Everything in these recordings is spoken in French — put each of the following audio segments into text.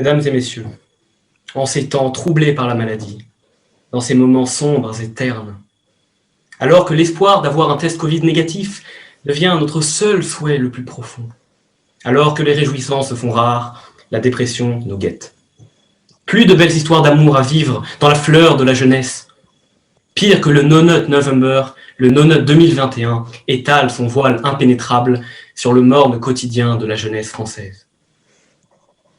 Mesdames et messieurs, en ces temps troublés par la maladie, dans ces moments sombres et ternes, alors que l'espoir d'avoir un test Covid négatif devient notre seul souhait le plus profond, alors que les réjouissances se font rares, la dépression nous guette. Plus de belles histoires d'amour à vivre dans la fleur de la jeunesse. Pire que le No Nut November, le No Nut 2021 étale son voile impénétrable sur le morne quotidien de la jeunesse française.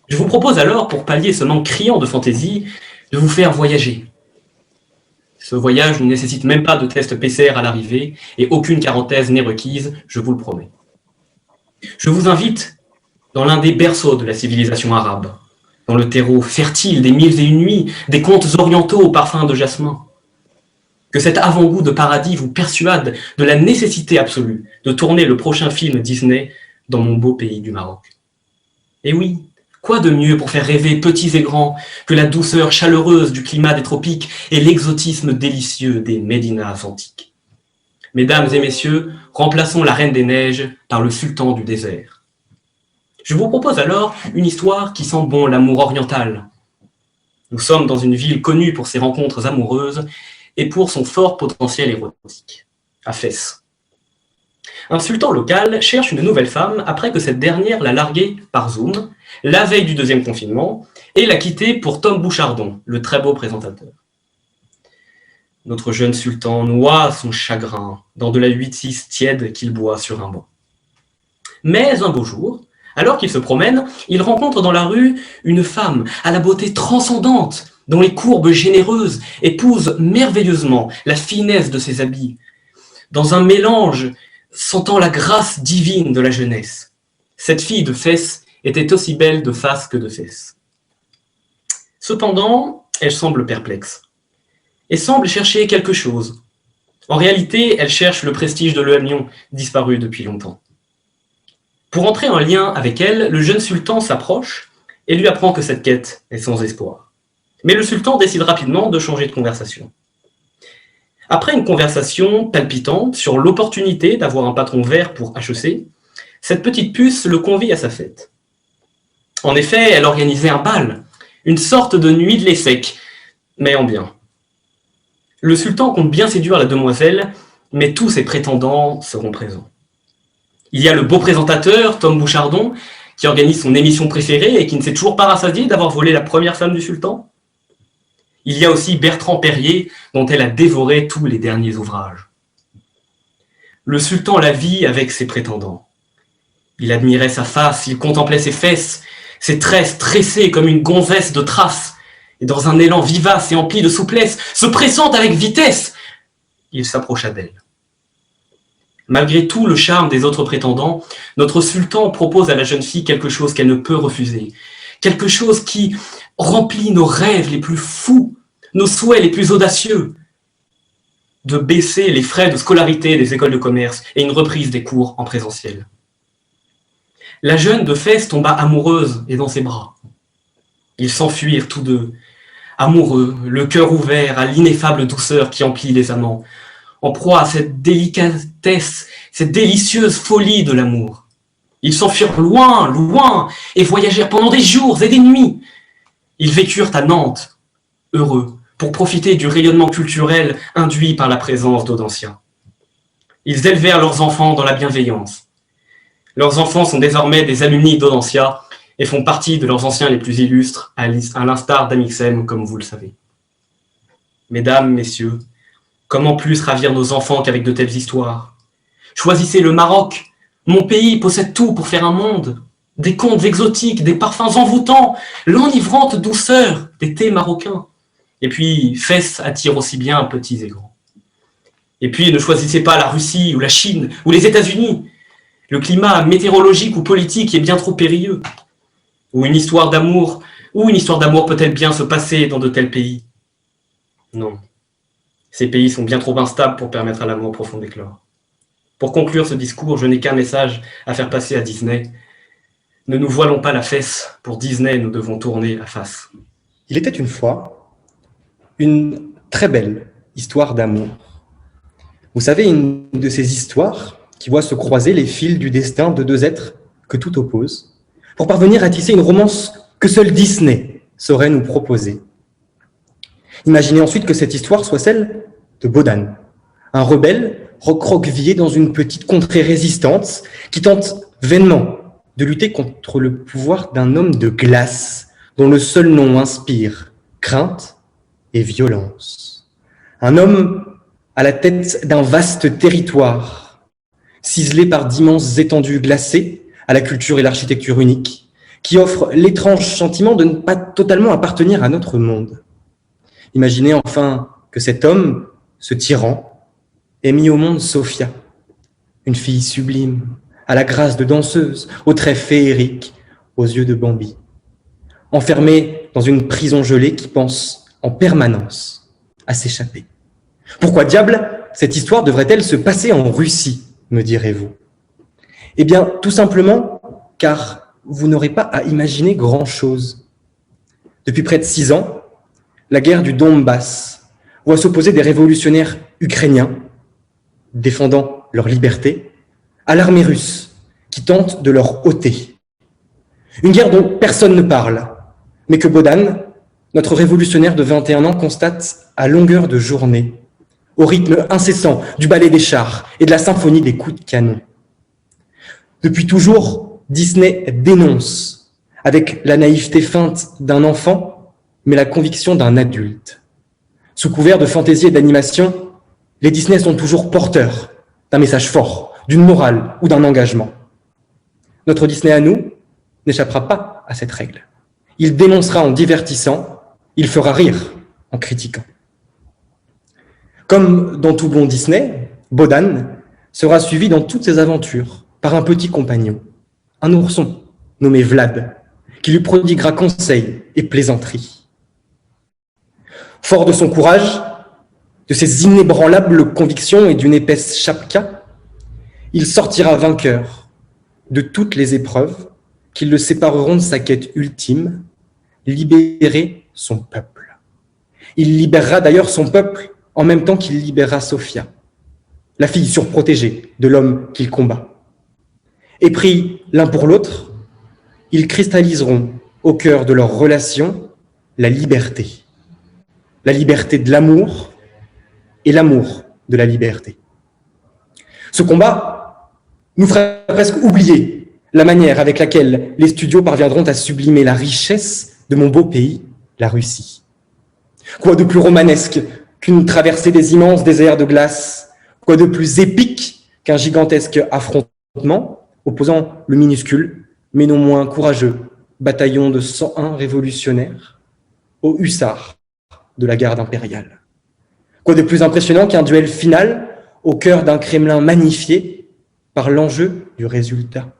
Je vous propose alors, pour pallier ce manque criant de fantaisie, de vous faire voyager. Ce voyage ne nécessite même pas de test PCR à l'arrivée et aucune quarantaine n'est requise, je vous le promets. Je vous invite dans l'un des berceaux de la civilisation arabe, dans le terreau fertile des 1001 nuits, des contes orientaux au parfum de jasmin. Que cet avant-goût de paradis vous persuade de la nécessité absolue de tourner le prochain film Disney dans mon beau pays du Maroc. Et oui, quoi de mieux pour faire rêver petits et grands que la douceur chaleureuse du climat des tropiques et l'exotisme délicieux des médinas antiques. Mesdames et messieurs, remplaçons la Reine des Neiges par le sultan du désert. Je vous propose alors une histoire qui sent bon l'amour oriental. Nous sommes dans une ville connue pour ses rencontres amoureuses et pour son fort potentiel érotique, à Fès. Un sultan local cherche une nouvelle femme après que cette dernière l'a largué par Zoom, la veille du deuxième confinement, et l'a quitté pour Tom Bouchardon, le très beau présentateur. Notre jeune sultan noie son chagrin dans de la 8-6 tiède qu'il boit sur un banc. Mais un beau jour, alors qu'il se promène, il rencontre dans la rue une femme à la beauté transcendante, dont les courbes généreuses épousent merveilleusement la finesse de ses habits, dans un mélange sentant la grâce divine de la jeunesse. Cette fille de Fès était aussi belle de face que de fesses. Cependant, elle semble perplexe et semble chercher quelque chose. En réalité, elle cherche le prestige de l'EM Lyon, disparu depuis longtemps. Pour entrer en lien avec elle, le jeune sultan s'approche et lui apprend que cette quête est sans espoir. Mais le sultan décide rapidement de changer de conversation. Après une conversation palpitante sur l'opportunité d'avoir un patron vert pour HEC, cette petite puce le convie à sa fête. En effet, elle organisait un bal, une sorte de nuit de l'Essec, mais en bien. Le sultan compte bien séduire la demoiselle, mais tous ses prétendants seront présents. Il y a le beau présentateur, Tom Bouchardon, qui organise son émission préférée et qui ne s'est toujours pas rassasié d'avoir volé la première femme du sultan. Il y a aussi Bertrand Perrier, dont elle a dévoré tous les derniers ouvrages. Le sultan la vit avec ses prétendants. Il admirait sa face, il contemplait ses fesses, ses tresses tressées comme une gonzesse de trace, et dans un élan vivace et empli de souplesse, se pressant avec vitesse, il s'approcha d'elle. Malgré tout le charme des autres prétendants, notre sultan propose à la jeune fille quelque chose qu'elle ne peut refuser, quelque chose qui remplit nos rêves les plus fous, nos souhaits les plus audacieux, de baisser les frais de scolarité des écoles de commerce et une reprise des cours en présentiel. La jeune de Fès tomba amoureuse et dans ses bras. Ils s'enfuirent tous deux, amoureux, le cœur ouvert à l'ineffable douceur qui emplit les amants, en proie à cette délicatesse, cette délicieuse folie de l'amour. Ils s'enfuirent loin, loin, et voyagèrent pendant des jours et des nuits. Ils vécurent à Nantes, heureux, pour profiter du rayonnement culturel induit par la présence d'Audencia. Ils élevèrent leurs enfants dans la bienveillance. Leurs enfants sont désormais des alumni d'Audencia et font partie de leurs anciens les plus illustres, à l'instar d'Amixem, comme vous le savez. Mesdames, messieurs, comment plus ravir nos enfants qu'avec de telles histoires? Choisissez le Maroc. Mon pays possède tout pour faire un monde. Des contes exotiques, des parfums envoûtants, l'enivrante douceur des thés marocains. Et puis, Fès attire aussi bien petits et grands. Et puis, ne choisissez pas la Russie ou la Chine ou les États-Unis. Le climat météorologique ou politique est bien trop périlleux. Ou une histoire d'amour peut-elle bien se passer dans de tels pays? Non. Ces pays sont bien trop instables pour permettre à l'amour profond d'éclore. Pour conclure ce discours, je n'ai qu'un message à faire passer à Disney. Ne nous voilons pas la fesse. Pour Disney, nous devons tourner la face. Il était une fois une très belle histoire d'amour. Vous savez, une de ces histoires qui voit se croiser les fils du destin de deux êtres que tout oppose, pour parvenir à tisser une romance que seul Disney saurait nous proposer. Imaginez ensuite que cette histoire soit celle de Bodan, un rebelle recroquevillé dans une petite contrée résistante qui tente vainement de lutter contre le pouvoir d'un homme de glace dont le seul nom inspire crainte et violence. Un homme à la tête d'un vaste territoire, ciselé par d'immenses étendues glacées à la culture et l'architecture unique, qui offre l'étrange sentiment de ne pas totalement appartenir à notre monde. Imaginez enfin que cet homme, ce tyran, ait mis au monde Sophia, une fille sublime, à la grâce de danseuse, aux traits féeriques, aux yeux de Bambi, enfermée dans une prison gelée qui pense en permanence à s'échapper. Pourquoi diable cette histoire devrait-elle se passer en Russie, me direz-vous? Eh bien, tout simplement car vous n'aurez pas à imaginer grand-chose. Depuis près de 6 ans, la guerre du Donbass voit s'opposer des révolutionnaires ukrainiens défendant leur liberté à l'armée russe qui tente de leur ôter. Une guerre dont personne ne parle, mais que Bodan, notre révolutionnaire de 21 ans, constate à longueur de journée, au rythme incessant du ballet des chars et de la symphonie des coups de canon. Depuis toujours, Disney dénonce, avec la naïveté feinte d'un enfant, mais la conviction d'un adulte. Sous couvert de fantaisie et d'animation, les Disney sont toujours porteurs d'un message fort, d'une morale ou d'un engagement. Notre Disney à nous n'échappera pas à cette règle. Il dénoncera en divertissant, il fera rire en critiquant. Comme dans tout bon Disney, Bodan sera suivi dans toutes ses aventures par un petit compagnon, un ourson nommé Vlad, qui lui prodiguera conseils et plaisanteries. Fort de son courage, de ses inébranlables convictions et d'une épaisse chapka, il sortira vainqueur de toutes les épreuves qui le sépareront de sa quête ultime, libérer son peuple. Il libérera d'ailleurs son peuple en même temps qu'il libérera Sophia, la fille surprotégée de l'homme qu'il combat. Et pris l'un pour l'autre, ils cristalliseront au cœur de leur relation la liberté de l'amour et l'amour de la liberté. Ce combat nous ferait presque oublier la manière avec laquelle les studios parviendront à sublimer la richesse de mon beau pays, la Russie. Quoi de plus romanesque qu'une traversée des immenses déserts de glace? Quoi de plus épique qu'un gigantesque affrontement opposant le minuscule, mais non moins courageux, bataillon de 101 révolutionnaires aux hussards de la garde impériale? Quoi de plus impressionnant qu'un duel final au cœur d'un Kremlin magnifié par l'enjeu du résultat?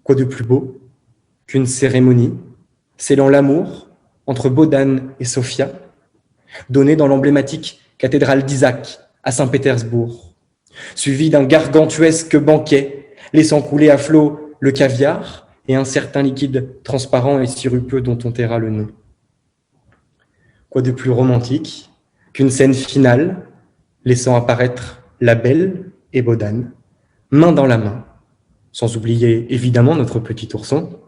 Quoi de plus beau qu'une cérémonie scellant l'amour entre Bodan et Sophia, donnée dans l'emblématique cathédrale d'Isaac à Saint-Pétersbourg, suivie d'un gargantuesque banquet laissant couler à flot le caviar et un certain liquide transparent et sirupeux dont on taira le nom. Quoi de plus romantique qu'une scène finale laissant apparaître la belle et Bodan, main dans la main, sans oublier évidemment notre petit ourson,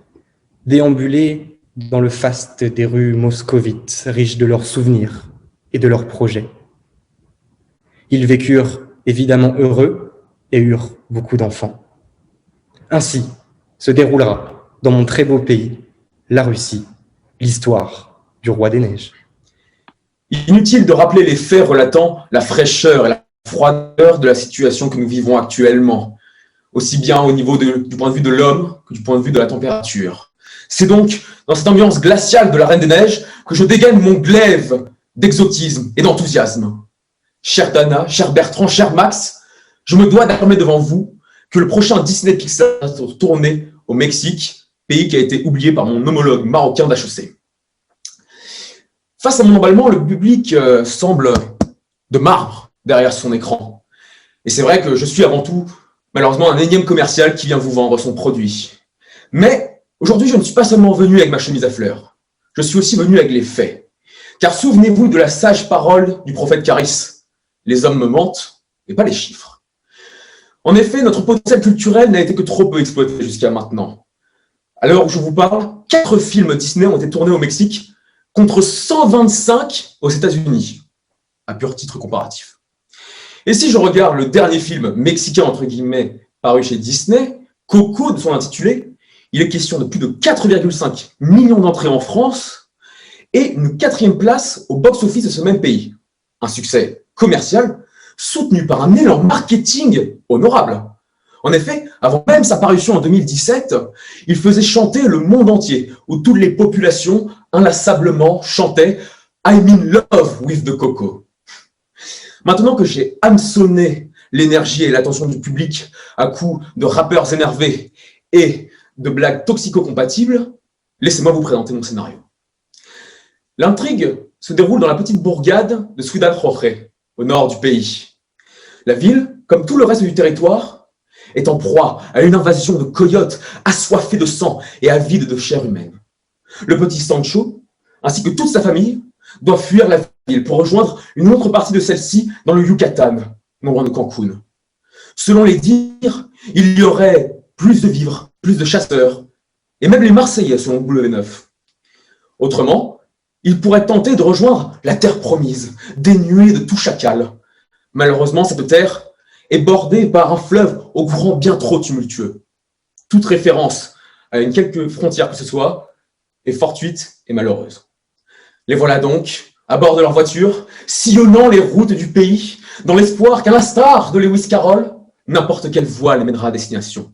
déambuler dans le faste des rues moscovites, riches de leurs souvenirs et de leurs projets. Ils vécurent évidemment heureux et eurent beaucoup d'enfants. Ainsi se déroulera dans mon très beau pays, la Russie, l'histoire du roi des neiges. Inutile de rappeler les faits relatant la fraîcheur et la froideur de la situation que nous vivons actuellement, aussi bien au niveau du point de vue de l'homme que du point de vue de la température. C'est donc dans cette ambiance glaciale de la Reine des Neiges que je dégaine mon glaive d'exotisme et d'enthousiasme. Chère Dana, cher Bertrand, cher Max, je me dois d'affirmer devant vous que le prochain Disney Pixar va tourner au Mexique, pays qui a été oublié par mon homologue marocain d'HEC. Face à mon emballement, le public semble de marbre derrière son écran. Et c'est vrai que je suis avant tout, malheureusement, un énième commercial qui vient vous vendre son produit. Mais aujourd'hui, je ne suis pas seulement venu avec ma chemise à fleurs. Je suis aussi venu avec les faits. Car souvenez-vous de la sage parole du prophète Caris. Les hommes me mentent, mais pas les chiffres. En effet, notre potentiel culturel n'a été que trop peu exploité jusqu'à maintenant. À l'heure où je vous parle, 4 films Disney ont été tournés au Mexique contre 125 aux États-Unis, à pur titre comparatif. Et si je regarde le dernier film mexicain, entre guillemets, paru chez Disney, Coco de son intitulé, il est question de plus de 4,5 millions d'entrées en France et une 4e place au box-office de ce même pays. Un succès commercial soutenu par un élan marketing honorable. En effet, avant même sa parution en 2017, il faisait chanter le monde entier, où toutes les populations inlassablement chantaient « I'm in love with the Coco ». Maintenant que j'ai hameçonné l'énergie et l'attention du public à coups de rappeurs énervés et de blagues toxico-compatibles, laissez-moi vous présenter mon scénario. L'intrigue se déroule dans la petite bourgade de Ciudad Juárez, au nord du pays. La ville, comme tout le reste du territoire, est en proie à une invasion de coyotes assoiffés de sang et avides de chair humaine. Le petit Sancho, ainsi que toute sa famille, doivent fuir la ville pour rejoindre une autre partie de celle-ci dans le Yucatan, non loin de Cancun. Selon les dires, il y aurait plus de vivres, plus de chasseurs, et même les Marseillais selon W9. Autrement, ils pourraient tenter de rejoindre la terre promise, dénuée de tout chacal. Malheureusement, cette terre est bordée par un fleuve au courant bien trop tumultueux. Toute référence à une quelque frontière que ce soit est fortuite et malheureuse. Les voilà donc, à bord de leur voiture, sillonnant les routes du pays, dans l'espoir qu'à l'instar de Lewis Carroll, n'importe quelle voie les mènera à destination.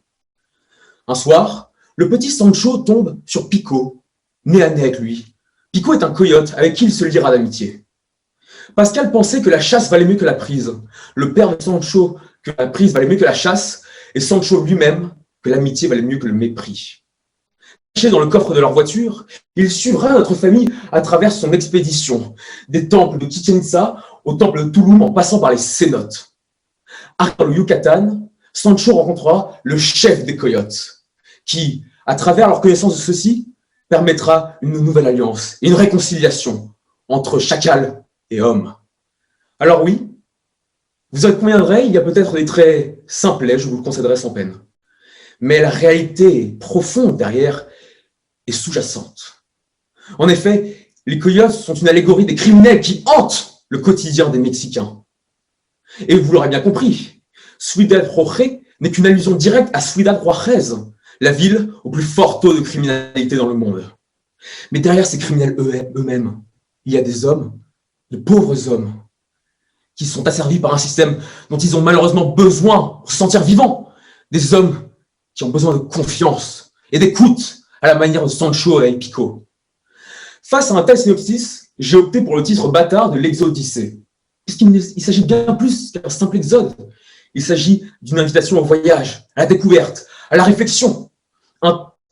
Un soir, le petit Sancho tombe sur Pico, nez à nez avec lui. Pico est un coyote avec qui il se liera d'amitié. Pascal pensait que la chasse valait mieux que la prise. Le père de Sancho, que la prise valait mieux que la chasse, et Sancho lui-même, que l'amitié valait mieux que le mépris. Caché dans le coffre de leur voiture, il suivra notre famille à travers son expédition, des temples de Chichén Itzá au temple de Tulum en passant par les cénotes. Arrivé dans le Yucatan, Sancho rencontrera le chef des coyotes, qui, à travers leur connaissance de ceux-ci, permettra une nouvelle alliance et une réconciliation entre chacal et homme. Alors oui, vous en conviendrez, il y a peut-être des traits simplets, je vous le concéderai sans peine. Mais la réalité profonde derrière est sous-jacente. En effet, les coyotes sont une allégorie des criminels qui hantent le quotidien des Mexicains. Et vous l'aurez bien compris, Ciudad Juárez n'est qu'une allusion directe à Ciudad Juárez, la ville au plus fort taux de criminalité dans le monde. Mais derrière ces criminels eux-mêmes, il y a des hommes, de pauvres hommes, qui sont asservis par un système dont ils ont malheureusement besoin pour se sentir vivants. Des hommes qui ont besoin de confiance et d'écoute à la manière de Sancho et Pico. Face à un tel synopsis, j'ai opté pour le titre bâtard de l'Exodyssée. Puisqu'il s'agit bien plus qu'un simple exode. Il s'agit d'une invitation au voyage, à la découverte, à la réflexion.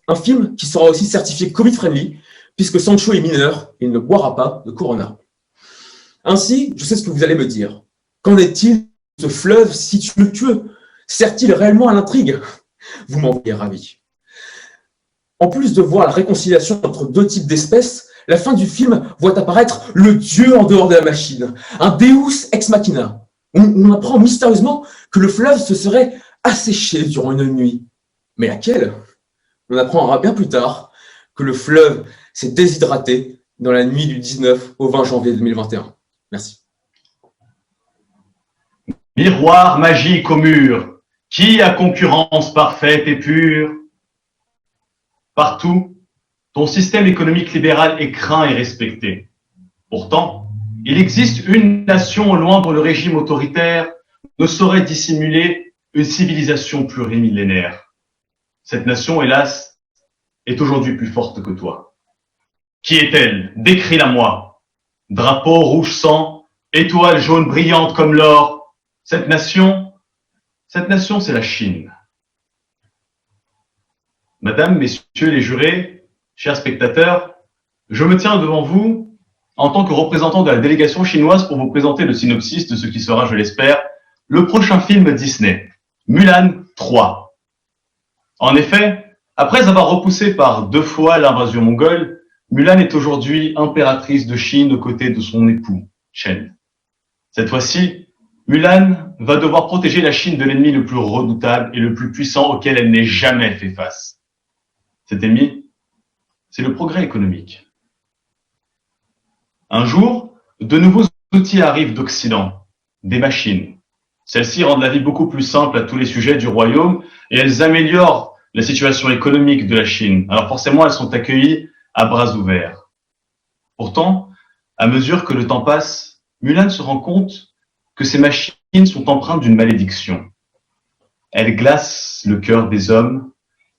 Un film qui sera aussi certifié Covid-friendly, puisque Sancho est mineur et il ne boira pas de Corona. Ainsi, je sais ce que vous allez me dire. Qu'en est-il de ce fleuve si tumultueux? Sert-il réellement à l'intrigue? Vous m'en voyez ravi. En plus de voir la réconciliation entre deux types d'espèces, la fin du film voit apparaître le dieu en dehors de la machine, un Deus ex machina. On apprend mystérieusement que le fleuve se serait asséché durant une nuit. Mais laquelle? On apprendra bien plus tard que le fleuve s'est déshydraté dans la nuit du 19 au 20 janvier 2021. Merci. Miroir magique au mur, qui a concurrence parfaite et pure? Partout, ton système économique libéral est craint et respecté. Pourtant, il existe une nation au loin dont le régime autoritaire ne saurait dissimuler une civilisation plurimillénaire. Cette nation, hélas, est aujourd'hui plus forte que toi. Qui est-elle? Décris-la-moi. Drapeau rouge sang, étoile jaune brillante comme l'or. Cette nation, c'est la Chine. Madame, messieurs les jurés, chers spectateurs, je me tiens devant vous en tant que représentant de la délégation chinoise pour vous présenter le synopsis de ce qui sera, je l'espère, le prochain film Disney, Mulan 3. En effet, après avoir repoussé par 2 fois l'invasion mongole, Mulan est aujourd'hui impératrice de Chine aux côtés de son époux, Chen. Cette fois-ci, Mulan va devoir protéger la Chine de l'ennemi le plus redoutable et le plus puissant auquel elle n'ait jamais fait face. cet ennemi, c'est le progrès économique. Un jour, de nouveaux outils arrivent d'Occident, des machines. Celles-ci rendent la vie beaucoup plus simple à tous les sujets du royaume et elles améliorent la situation économique de la Chine. Alors forcément, elles sont accueillies à bras ouverts. Pourtant, à mesure que le temps passe, Mulan se rend compte que ces machines sont empreintes d'une malédiction. Elles glacent le cœur des hommes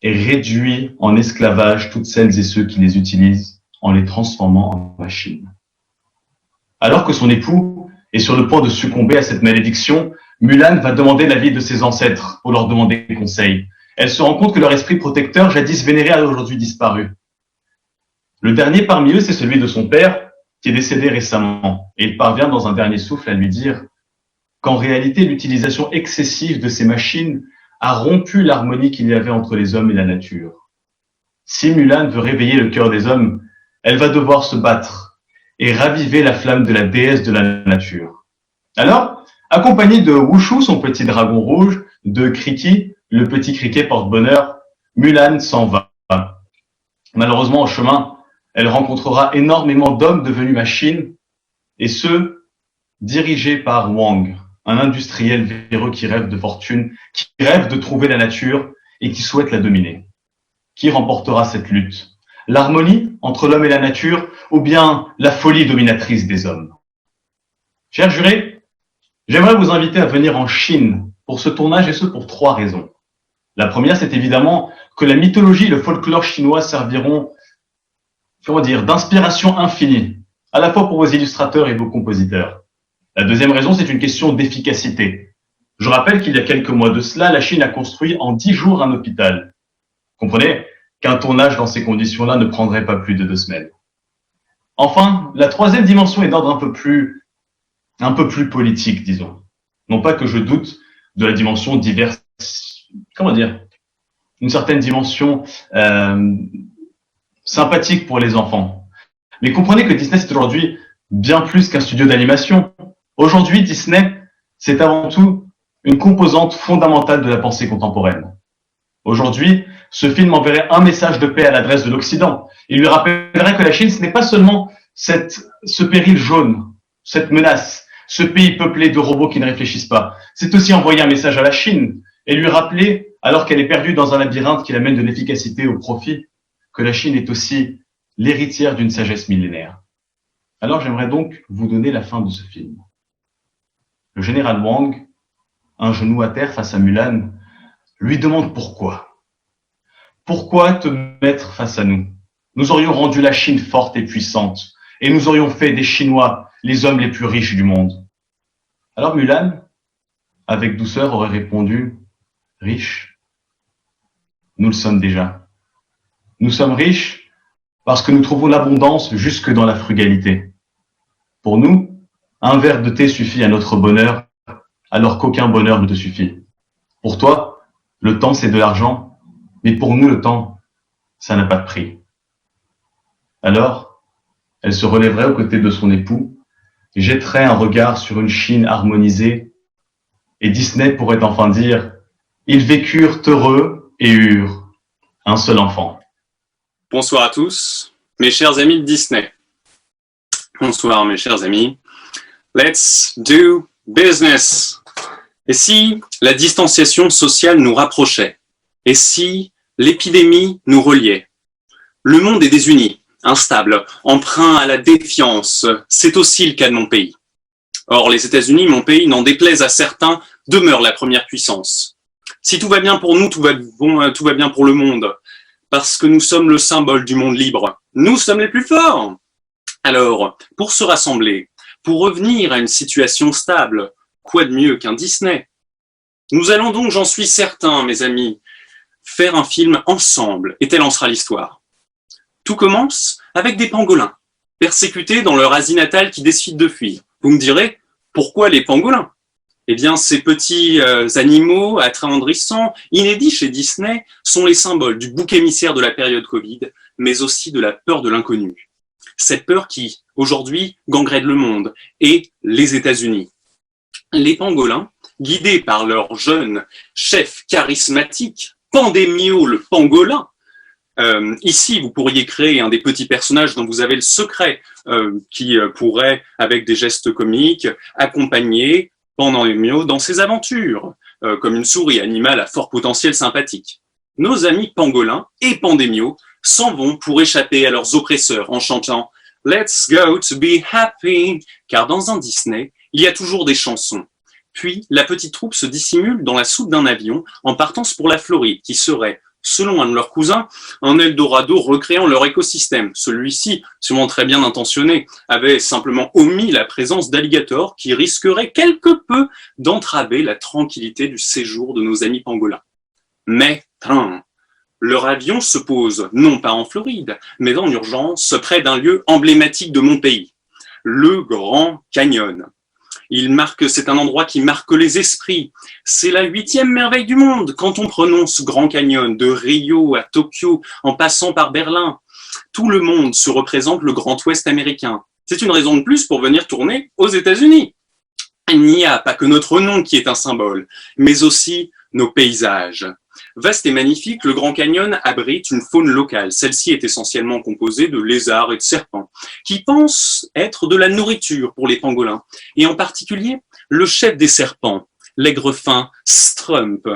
et réduisent en esclavage toutes celles et ceux qui les utilisent en les transformant en machines. Alors que son époux est sur le point de succomber à cette malédiction, Mulan va demander l'avis de ses ancêtres pour leur demander conseil. Elle se rend compte que leur esprit protecteur, jadis vénéré, a aujourd'hui disparu. Le dernier parmi eux, c'est celui de son père, qui est décédé récemment. Et il parvient dans un dernier souffle à lui dire qu'en réalité, l'utilisation excessive de ces machines a rompu l'harmonie qu'il y avait entre les hommes et la nature. Si Mulan veut réveiller le cœur des hommes, elle va devoir se battre et raviver la flamme de la déesse de la nature. Alors, accompagnée de Wushu, son petit dragon rouge, de Kriki, le petit criquet porte-bonheur, Mulan s'en va. Malheureusement, au chemin, elle rencontrera énormément d'hommes devenus machines, et ceux dirigés par Wang, un industriel véreux qui rêve de fortune, qui rêve de trouver la nature et qui souhaite la dominer. Qui remportera cette lutte? L'harmonie entre l'homme et la nature ou bien la folie dominatrice des hommes? Chers jurés, j'aimerais vous inviter à venir en Chine pour ce tournage et ce pour 3 raisons. La première, c'est évidemment que la mythologie et le folklore chinois serviront, d'inspiration infinie, à la fois pour vos illustrateurs et vos compositeurs. La deuxième raison, c'est une question d'efficacité. Je rappelle qu'il y a quelques mois de cela, la Chine a construit en 10 jours un hôpital. Comprenez qu'un tournage dans ces conditions-là ne prendrait pas plus de 2 semaines. Enfin, la troisième dimension est d'ordre un peu plus politique, disons. Non pas que je doute de la dimension diverse, une certaine dimension sympathique pour les enfants. Mais comprenez que Disney, c'est aujourd'hui bien plus qu'un studio d'animation. Aujourd'hui, Disney, c'est avant tout une composante fondamentale de la pensée contemporaine. Aujourd'hui, ce film enverrait un message de paix à l'adresse de l'Occident. Il lui rappellerait que la Chine, ce n'est pas seulement ce péril jaune, cette menace, ce pays peuplé de robots qui ne réfléchissent pas. C'est aussi envoyer un message à la Chine et lui rappeler, alors qu'elle est perdue dans un labyrinthe qui l'amène de l'efficacité au profit, que la Chine est aussi l'héritière d'une sagesse millénaire. Alors j'aimerais donc vous donner la fin de ce film. Le général Wang, un genou à terre face à Mulan, lui demande pourquoi. Pourquoi te mettre face à nous? Nous aurions rendu la Chine forte et puissante, et nous aurions fait des Chinois les hommes les plus riches du monde. Alors Mulan, avec douceur, aurait répondu, riches? Nous le sommes déjà. Nous sommes riches parce que nous trouvons l'abondance jusque dans la frugalité. Pour nous, un verre de thé suffit à notre bonheur, alors qu'aucun bonheur ne te suffit. Pour toi, le temps, c'est de l'argent, mais pour nous, le temps, ça n'a pas de prix. Alors, elle se relèverait aux côtés de son époux, jetterait un regard sur une Chine harmonisée, et Disney pourrait enfin dire « Ils vécurent heureux et eurent un seul enfant ». Bonsoir à tous, mes chers amis de Disney. Bonsoir mes chers amis. Let's do business. Et si la distanciation sociale nous rapprochait? Et si l'épidémie nous reliait? Le monde est désuni, instable, emprunt à la défiance. C'est aussi le cas de mon pays. Or, les États-Unis, mon pays, n'en déplaise à certains, demeurent la première puissance. Si tout va bien pour nous, tout va bien pour le monde. Parce que nous sommes le symbole du monde libre. Nous sommes les plus forts. Alors, pour se rassembler, pour revenir à une situation stable, quoi de mieux qu'un Disney? Nous allons donc, j'en suis certain, mes amis, faire un film ensemble, et telle en sera l'histoire. Tout commence avec des pangolins, persécutés dans leur Asie natale qui décident de fuir. Vous me direz, pourquoi les pangolins? Eh bien, ces petits animaux attendrissants, inédits chez Disney, sont les symboles du bouc émissaire de la période Covid, mais aussi de la peur de l'inconnu. Cette peur qui, aujourd'hui, gangrène le monde et les États-Unis. Les pangolins, guidés par leur jeune chef charismatique, Pandémio le pangolin, Ici, vous pourriez créer un des petits personnages dont vous avez le secret, qui pourrait, avec des gestes comiques, accompagner Pandemio dans ses aventures, comme une souris, animal à fort potentiel sympathique. Nos amis pangolins et Pandemio s'en vont pour échapper à leurs oppresseurs en chantant « Let's go to be happy », car dans un Disney, il y a toujours des chansons. Puis, la petite troupe se dissimule dans la soute d'un avion en partance pour la Floride, qui serait, selon un de leurs cousins, un Eldorado recréant leur écosystème. Celui-ci, sûrement très bien intentionné, avait simplement omis la présence d'alligators qui risqueraient quelque peu d'entraver la tranquillité du séjour de nos amis pangolins. Mais, leur avion se pose non pas en Floride, mais en urgence près d'un lieu emblématique de mon pays, le Grand Canyon. C'est un endroit qui marque les esprits. C'est la 8e merveille du monde quand on prononce Grand Canyon, de Rio à Tokyo, en passant par Berlin. Tout le monde se représente le Grand Ouest américain. C'est une raison de plus pour venir tourner aux États-Unis. Il n'y a pas que notre nom qui est un symbole, mais aussi nos paysages. Vaste et magnifique, le Grand Canyon abrite une faune locale. Celle-ci est essentiellement composée de lézards et de serpents, qui pensent être de la nourriture pour les pangolins, et en particulier le chef des serpents, l'aigrefin Strump.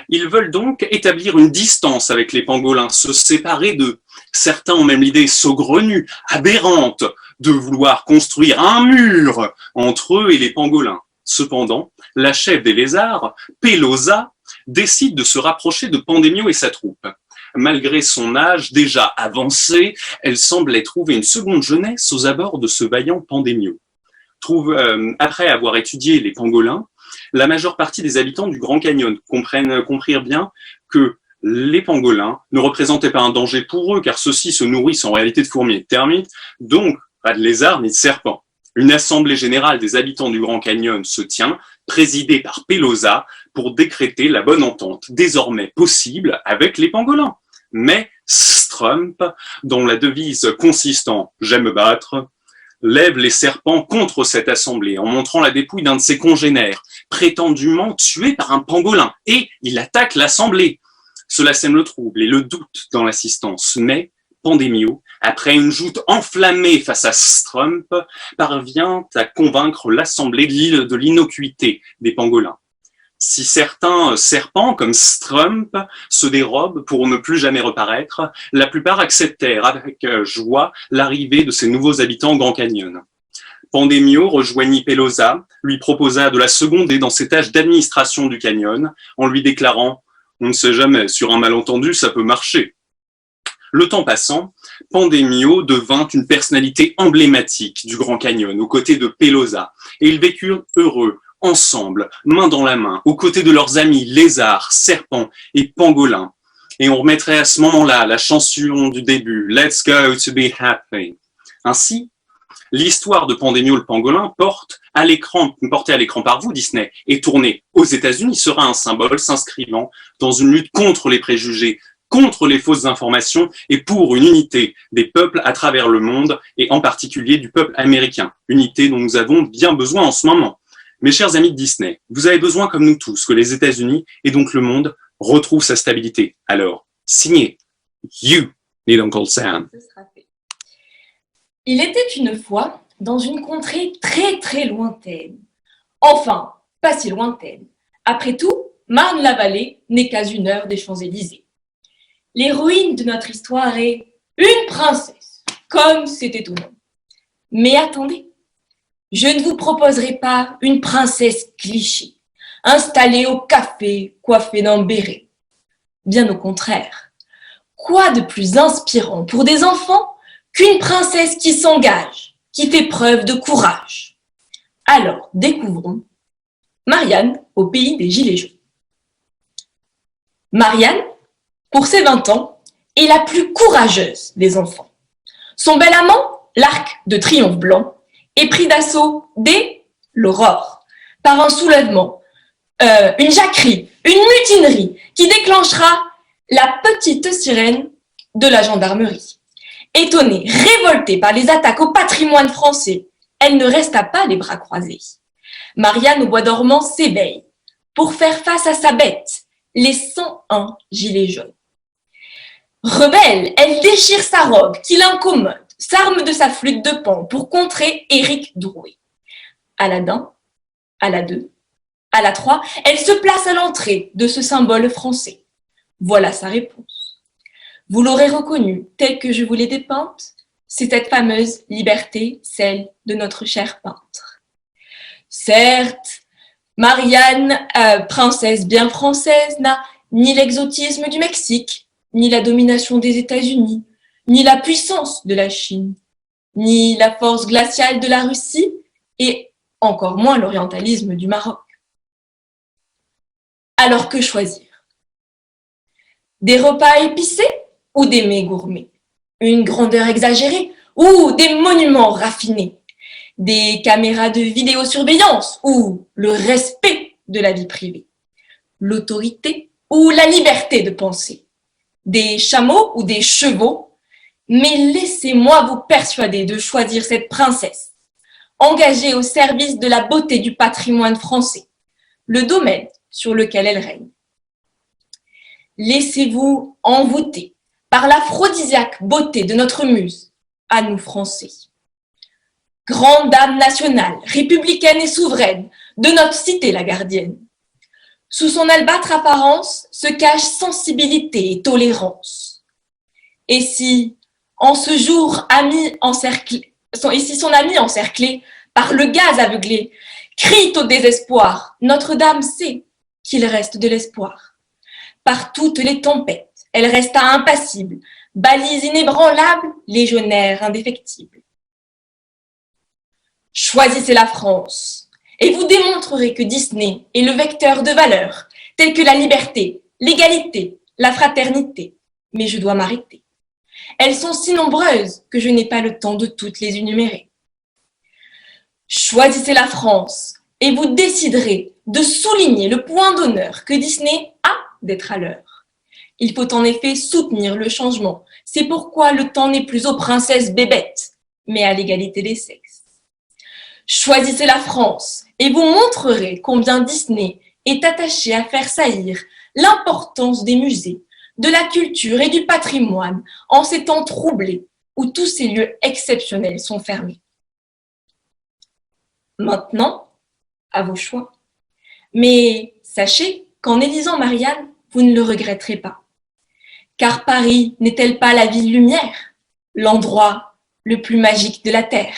Ils veulent donc établir une distance avec les pangolins, se séparer d'eux. Certains ont même l'idée saugrenue, aberrante, de vouloir construire un mur entre eux et les pangolins. Cependant, la chef des lézards, Pelosa, décide de se rapprocher de Pandemio et sa troupe. Malgré son âge déjà avancé, elle semblait trouver une seconde jeunesse aux abords de ce vaillant Pandemio. Après avoir étudié les pangolins, la majeure partie des habitants du Grand Canyon comprirent bien que les pangolins ne représentaient pas un danger pour eux, car ceux-ci se nourrissent en réalité de fourmis et de termites, donc pas de lézards ni de serpents. Une assemblée générale des habitants du Grand Canyon se tient, présidée par Pelosa, pour décréter la bonne entente, désormais possible avec les pangolins. Mais Strump, dont la devise consiste en « j'aime battre », lève les serpents contre cette assemblée en montrant la dépouille d'un de ses congénères, prétendument tué par un pangolin, et il attaque l'assemblée. Cela sème le trouble et le doute dans l'assistance, mais Pandemio, après une joute enflammée face à Strump, parvient à convaincre l'assemblée de l'innocuité des pangolins. Si certains serpents, comme Strump, se dérobent pour ne plus jamais reparaître, la plupart acceptèrent avec joie l'arrivée de ces nouveaux habitants au Grand Canyon. Pandemio rejoignit Pelosa, lui proposa de la seconder dans ses tâches d'administration du canyon, en lui déclarant « On ne sait jamais, sur un malentendu, ça peut marcher ». Le temps passant, Pandemio devint une personnalité emblématique du Grand Canyon, aux côtés de Pelosa, et ils vécurent heureux, ensemble, main dans la main, aux côtés de leurs amis lézards, serpents et pangolins. Et on remettrait à ce moment-là la chanson du début, « Let's go to be happy ». Ainsi, l'histoire de Pandemio le pangolin portée à l'écran par vous, Disney, et tournée aux États-Unis, sera un symbole s'inscrivant dans une lutte contre les préjugés, contre les fausses informations et pour une unité des peuples à travers le monde et en particulier du peuple américain, unité dont nous avons bien besoin en ce moment. Mes chers amis de Disney, vous avez besoin comme nous tous que les États-Unis et donc le monde retrouvent sa stabilité. Alors, signez You Need Uncle Sam. Ce sera fait. Il était une fois dans une contrée très très lointaine. Enfin, pas si lointaine. Après tout, Marne-la-Vallée n'est qu'à 1 heure des Champs-Élysées. L'héroïne de notre histoire est une princesse, comme c'est étonnant. Mais attendez, je ne vous proposerai pas une princesse cliché, installée au café, coiffée d'un béret. Bien au contraire, quoi de plus inspirant pour des enfants qu'une princesse qui s'engage, qui fait preuve de courage? Alors, découvrons Marianne au pays des Gilets jaunes. Marianne, pour ses 20 ans, est la plus courageuse des enfants. Son bel amant, l'Arc de Triomphe blanc, est pris d'assaut dès l'aurore par un soulèvement, une jacquerie, une mutinerie qui déclenchera la petite sirène de la gendarmerie. Étonnée, révoltée par les attaques au patrimoine français, elle ne resta pas les bras croisés. Marianne au bois dormant s'éveille pour faire face à sa bête, les 101 gilets jaunes. Rebelle, elle déchire sa robe qui l'incommode, s'arme de sa flûte de pan pour contrer Éric Drouet. À la d'un, à la deux, à la trois, elle se place à l'entrée de ce symbole français. Voilà sa réponse. Vous l'aurez reconnue, telle que je vous l'ai dépeinte, c'est cette fameuse liberté, celle de notre cher peintre. Certes, Marianne, princesse bien française, n'a ni l'exotisme du Mexique, ni la domination des États-Unis, ni la puissance de la Chine, ni la force glaciale de la Russie, et encore moins l'orientalisme du Maroc. Alors que choisir? Des repas épicés ou des mets gourmets? Une grandeur exagérée ou des monuments raffinés? Des caméras de vidéosurveillance ou le respect de la vie privée? L'autorité ou la liberté de penser? Des chameaux ou des chevaux? Mais laissez-moi vous persuader de choisir cette princesse, engagée au service de la beauté du patrimoine français, le domaine sur lequel elle règne. Laissez-vous envoûter par l'aphrodisiaque beauté de notre muse, à nous Français. Grande dame nationale, républicaine et souveraine, de notre cité la gardienne. Sous son albâtre apparence se cachent sensibilité et tolérance. Et si, en ce jour et si son ami encerclé par le gaz aveuglé crie au désespoir, Notre-Dame sait qu'il reste de l'espoir. Par toutes les tempêtes, elle resta impassible, balise inébranlable, légionnaire indéfectible. Choisissez la France, et vous démontrerez que Disney est le vecteur de valeurs, telles que la liberté, l'égalité, la fraternité. Mais je dois m'arrêter. Elles sont si nombreuses que je n'ai pas le temps de toutes les énumérer. Choisissez la France, et vous déciderez de souligner le point d'honneur que Disney a d'être à l'heure. Il faut en effet soutenir le changement. C'est pourquoi le temps n'est plus aux princesses bébêtes, mais à l'égalité des sexes. Choisissez la France et vous montrerez combien Disney est attaché à faire saillir l'importance des musées, de la culture et du patrimoine en ces temps troublés où tous ces lieux exceptionnels sont fermés. Maintenant, à vos choix. Mais sachez qu'en élisant Marianne, vous ne le regretterez pas. Car Paris n'est-elle pas la ville lumière, l'endroit le plus magique de la Terre?